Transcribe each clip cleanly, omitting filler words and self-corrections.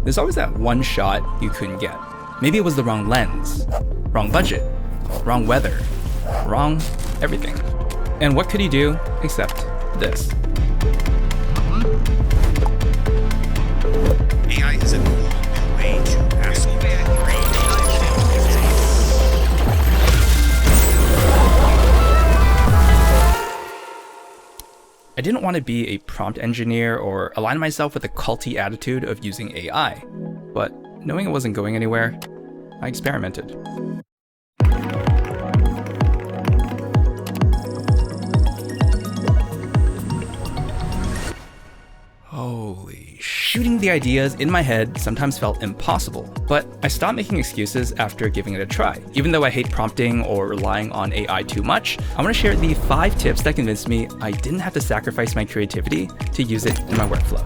there's always that one shot you couldn't get. Maybe it was the wrong lens, wrong budget, wrong weather, wrong everything. And what could he do except this? AI is a new way to ask. I didn't want to be a prompt engineer or align myself with the culty attitude of using AI, but knowing it wasn't going anywhere, I experimented. Holy shooting the ideas in my head sometimes felt impossible, but I stopped making excuses after giving it a try. Even though I hate prompting or relying on AI too much, I want to share the 5 tips that convinced me I didn't have to sacrifice my creativity to use it in my workflow.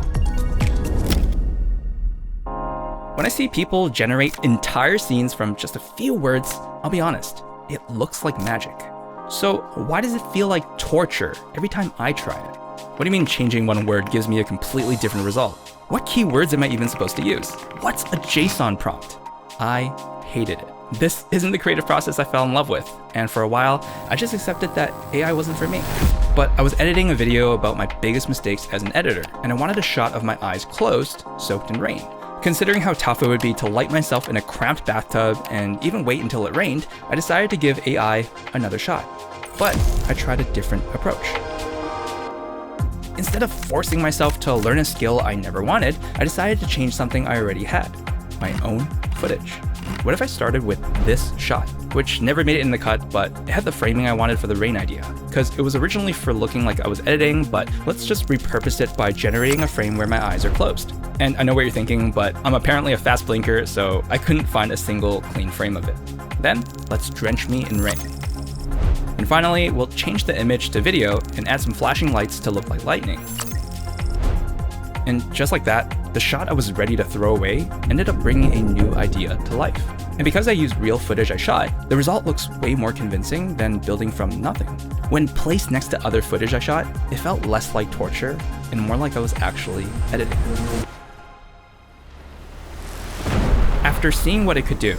When I see people generate entire scenes from just a few words, I'll be honest, it looks like magic. So why does it feel like torture every time I try it? What do you mean changing one word gives me a completely different result? What keywords am I even supposed to use? What's a JSON prompt? I hated it. This isn't the creative process I fell in love with, and for a while, I just accepted that AI wasn't for me. But I was editing a video about my biggest mistakes as an editor, and I wanted a shot of my eyes closed, soaked in rain. Considering how tough it would be to light myself in a cramped bathtub and even wait until it rained, I decided to give AI another shot. But I tried a different approach. Instead of forcing myself to learn a skill I never wanted, I decided to change something I already had, my own footage. What if I started with this shot, which never made it in the cut, but it had the framing I wanted for the rain idea, because it was originally for looking like I was editing, but let's just repurpose it by generating a frame where my eyes are closed. And I know what you're thinking, but I'm apparently a fast blinker, so I couldn't find a single clean frame of it. Then, let's drench me in rain. And finally, we'll change the image to video and add some flashing lights to look like lightning. And just like that, the shot I was ready to throw away ended up bringing a new idea to life. And because I used real footage I shot, the result looks way more convincing than building from nothing. When placed next to other footage I shot, it felt less like torture and more like I was actually editing. After seeing what it could do,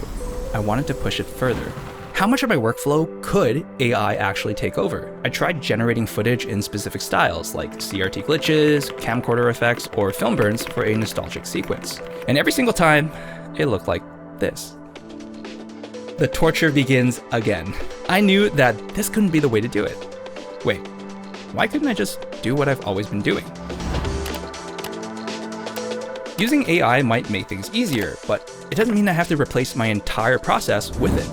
I wanted to push it further. How much of my workflow could AI actually take over? I tried generating footage in specific styles like CRT glitches, camcorder effects, or film burns for a nostalgic sequence. And every single time, it looked like this. The torture begins again. I knew that this couldn't be the way to do it. Wait, why couldn't I just do what I've always been doing? Using AI might make things easier, but it doesn't mean I have to replace my entire process with it.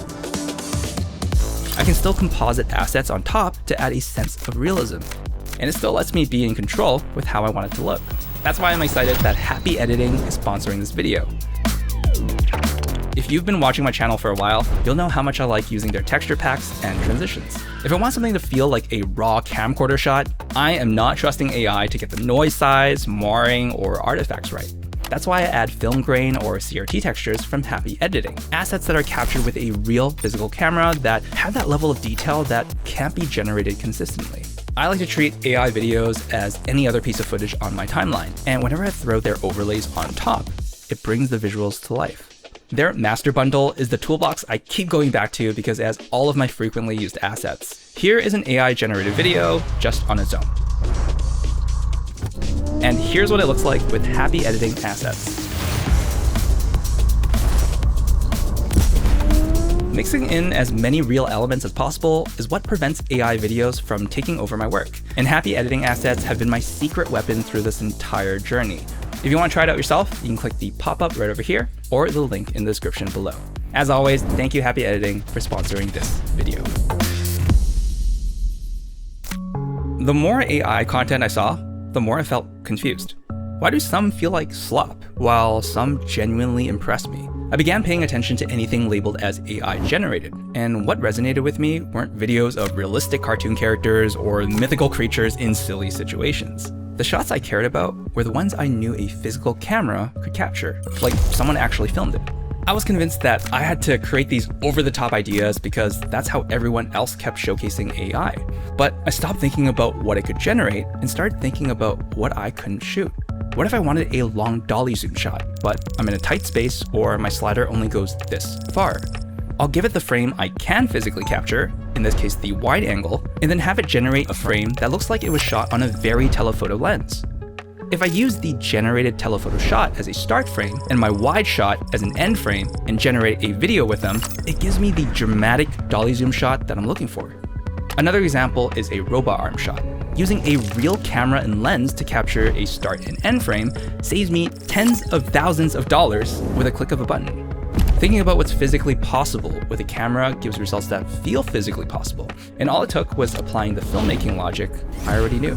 I can still composite assets on top to add a sense of realism, and it still lets me be in control with how I want it to look. That's why I'm excited that Happy Editing is sponsoring this video. If you've been watching my channel for a while, you'll know how much I like using their texture packs and transitions. If I want something to feel like a raw camcorder shot, I am not trusting AI to get the noise size, marring, or artifacts right. That's why I add film grain or CRT textures from Happy Editing, assets that are captured with a real physical camera that have that level of detail that can't be generated consistently. I like to treat AI videos as any other piece of footage on my timeline, and whenever I throw their overlays on top, it brings the visuals to life. Their master bundle is the toolbox I keep going back to because it has all of my frequently used assets. Here is an AI-generated video just on its own. And here's what it looks like with Happy Editing assets. Mixing in as many real elements as possible is what prevents AI videos from taking over my work. And Happy Editing assets have been my secret weapon through this entire journey. If you want to try it out yourself, you can click the pop-up right over here or the link in the description below. As always, thank you Happy Editing for sponsoring this video. The more AI content I saw, the more I felt confused. Why do some feel like slop, while some genuinely impress me? I began paying attention to anything labeled as AI generated, and what resonated with me weren't videos of realistic cartoon characters or mythical creatures in silly situations. The shots I cared about were the ones I knew a physical camera could capture, like someone actually filmed it. I was convinced that I had to create these over-the-top ideas because that's how everyone else kept showcasing AI. But I stopped thinking about what it could generate and started thinking about what I couldn't shoot. What if I wanted a long dolly zoom shot, but I'm in a tight space or my slider only goes this far? I'll give it the frame I can physically capture, in this case the wide angle, and then have it generate a frame that looks like it was shot on a very telephoto lens. If I use the generated telephoto shot as a start frame and my wide shot as an end frame and generate a video with them, it gives me the dramatic dolly zoom shot that I'm looking for. Another example is a robot arm shot. Using a real camera and lens to capture a start and end frame saves me tens of thousands of dollars with a click of a button. Thinking about what's physically possible with a camera gives results that feel physically possible, and all it took was applying the filmmaking logic I already knew.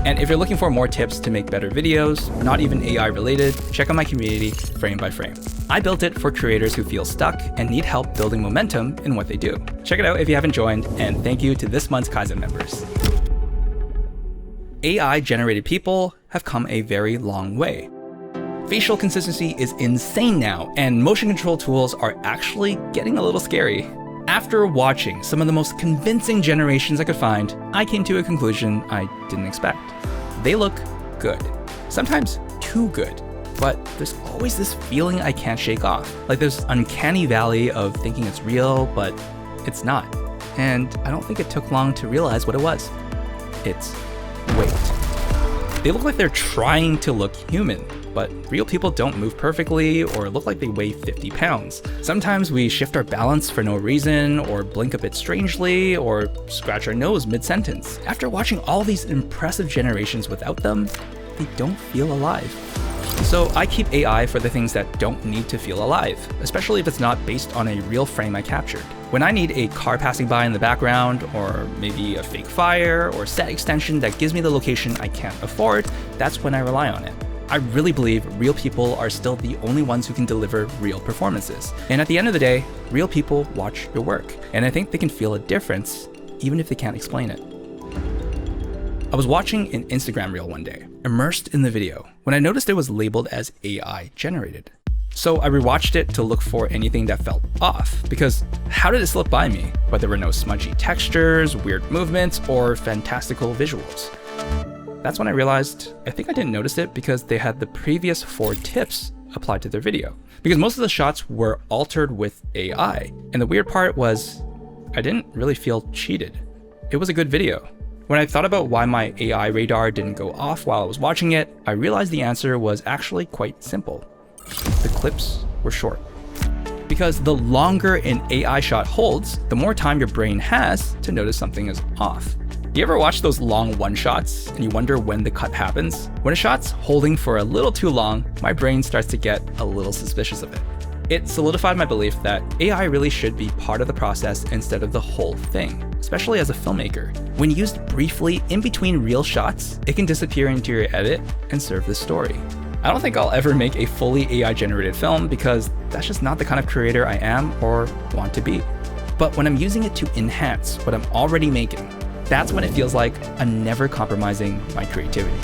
And if you're looking for more tips to make better videos, not even AI related, check out my community, Frame by Frame. I built it for creators who feel stuck and need help building momentum in what they do. Check it out if you haven't joined, and thank you to this month's Kaizen members. AI-generated people have come a very long way. Facial consistency is insane now, and motion control tools are actually getting a little scary. After watching some of the most convincing generations I could find, I came to a conclusion I didn't expect. They look good. Sometimes too good. But there's always this feeling I can't shake off. Like this uncanny valley of thinking it's real, but it's not. And I don't think it took long to realize what it was. It's weight. They look like they're trying to look human, but real people don't move perfectly or look like they weigh 50 pounds. Sometimes we shift our balance for no reason, or blink a bit strangely, or scratch our nose mid-sentence. After watching all these impressive generations without them, they don't feel alive. So I keep AI for the things that don't need to feel alive, especially if it's not based on a real frame I captured. When I need a car passing by in the background, or maybe a fake fire, or set extension that gives me the location I can't afford, that's when I rely on it. I really believe real people are still the only ones who can deliver real performances. And at the end of the day, real people watch your work, and I think they can feel a difference, even if they can't explain it. I was watching an Instagram reel one day, immersed in the video, when I noticed it was labeled as AI generated. So I rewatched it to look for anything that felt off, because how did it slip by me? But there were no smudgy textures, weird movements, or fantastical visuals. That's when I realized I think I didn't notice it because they had the previous 4 tips applied to their video. Because most of the shots were altered with AI. And the weird part was I didn't really feel cheated. It was a good video. When I thought about why my AI radar didn't go off while I was watching it, I realized the answer was actually quite simple. The clips were short. Because the longer an AI shot holds, the more time your brain has to notice something is off. You ever watch those long one-shots and you wonder when the cut happens? When a shot's holding for a little too long, my brain starts to get a little suspicious of it. It solidified my belief that AI really should be part of the process instead of the whole thing, especially as a filmmaker. When used briefly in between real shots, it can disappear into your edit and serve the story. I don't think I'll ever make a fully AI-generated film because that's just not the kind of creator I am or want to be. But when I'm using it to enhance what I'm already making, that's when it feels like I'm never compromising my creativity.